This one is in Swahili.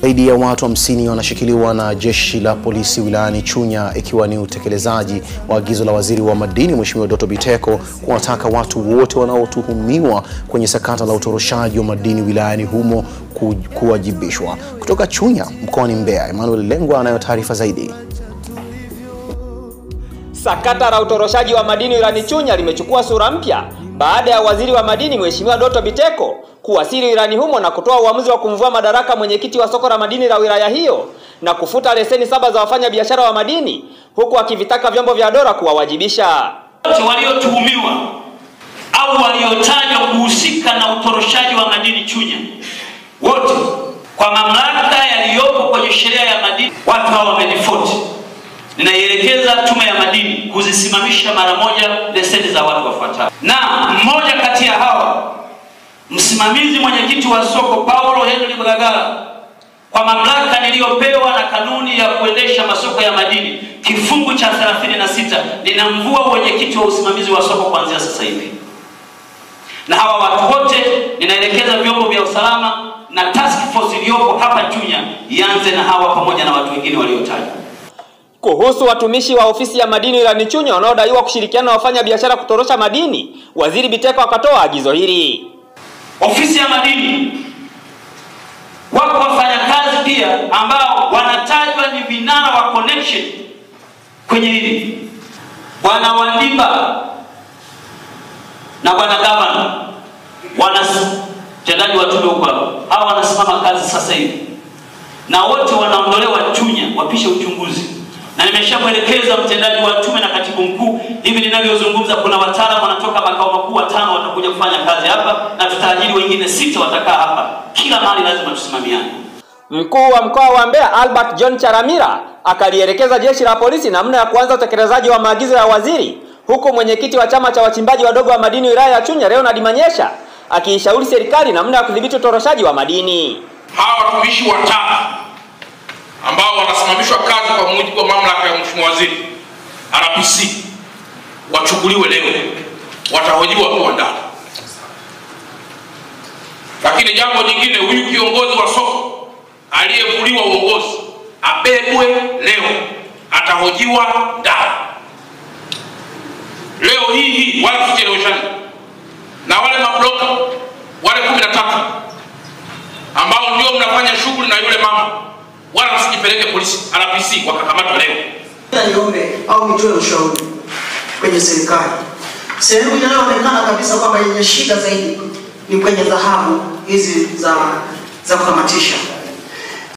Zaidi ya watu 50 wanashikiliwa na jeshi la polisi wilayani Chunya ikiwa ni utekelezaji wa agizo la waziri wa madini Mheshimiwa Doto Biteko kuwataka watu wote wanaotuhumiwa kwenye sakata la utoroshaji wa madini wilayani humo kuwajibishwa. Kutoka Chunya mkoani Mbeya, Emmanuel Lengwa anayo taarifa zaidi. Sakata la utoroshaji wa madini wilayani Chunya limechukua sura mpya baada ya waziri wa madini Mheshimiwa Doto Biteko kuwasili wilayani humo na kutoa uamuzi wa kumvua madaraka mwenyekiti wa soko la madini la wilaya hiyo na kufuta leseni 7 za wafanya biashara wa madini, huku akivitaka vyombo vya dola kuwawajibisha wote waliotuhumiwa au waliotajwa kuhusika na utoroshaji wa madini Chunya. Wote kwa mamlaka yaliyopo kwenye sheria ya madini, watu hao wamedefault. Ninaielekeza tume ya madini kuzisimamisha mara moja leseni za watu wafuatao. Na mmoja kati ya hawa, msimamizi mwenyekiti wa soko Paulo Henry Mgagala, kwa mamlaka niliyopewa na kanuni ya kuendesha masoko ya madini kifungu cha 36, ninamvua mwenyekiti wa usimamizi wa soko kuanzia sasa hivi. Na hawa watu wote ninaelekeza vyombo vya usalama na task force iliyopo hapa Chunya ianze na hawa pamoja na watu wengine waliotajwa. Kuhusu watumishi wa ofisi ya madini wilayani Chunya wanaodaiwa kushirikiana na wafanya biashara kutorosha madini, waziri Biteko akatoa agizo hili. Ofisi ya madini wako wafanyakazi pia ambao wanatajwa ni vinara wa connection kwenye hili. Bwana Wandimba na bwana Gavana mtendaji wa tume huko hao wanasimama kazi sasa hivi, na wote wanaondolewa Chunya wapishe uchunguzi. Na nimeshamwelekeza mtendaji wa tume na katibu mkuu, hivi ninavyozungumza kuna wataalamu wanatoka makao makuu 5 watakuja kufanya kazi hapa, na tutaajiri wengine 6 watakaa hapa. Kila mahali lazima tusimamiane. Mkuu wa mkoa wa Mbeya Albert John Charamira akalielekeza jeshi la polisi namna ya kuanza utekelezaji wa maagizo ya waziri, huku mwenyekiti wa chama cha wachimbaji wadogo wa madini wilaya ya Chunya Leonard Manyesha akiishauri serikali namna ya kudhibiti utoroshaji wa madini. Hawa watumishi 5 ambao wanasimamishwa kazi kwa mujibu wa mamlaka ya Mheshimiwa Waziri RPC wachukuliwe leo, watahojiwa kwa ndani. Lakini jambo jingine, huyu kiongozi wa soko aliyevuliwa uongozi abebwe leo, atahojiwa ndani. Leo hii wala kucheleweshana. Na wale mabloka wale 13 ambao ndio mnafanya shughuli na yule mama, wala msijipeleke polisi RPC wakakamata leo. Niombe au nitoe ushauri kwenye serikali. Sehemu inayoonekana kabisa kwamba yenye shida zaidi ni kwenye dhahabu hizi za kukamatisha.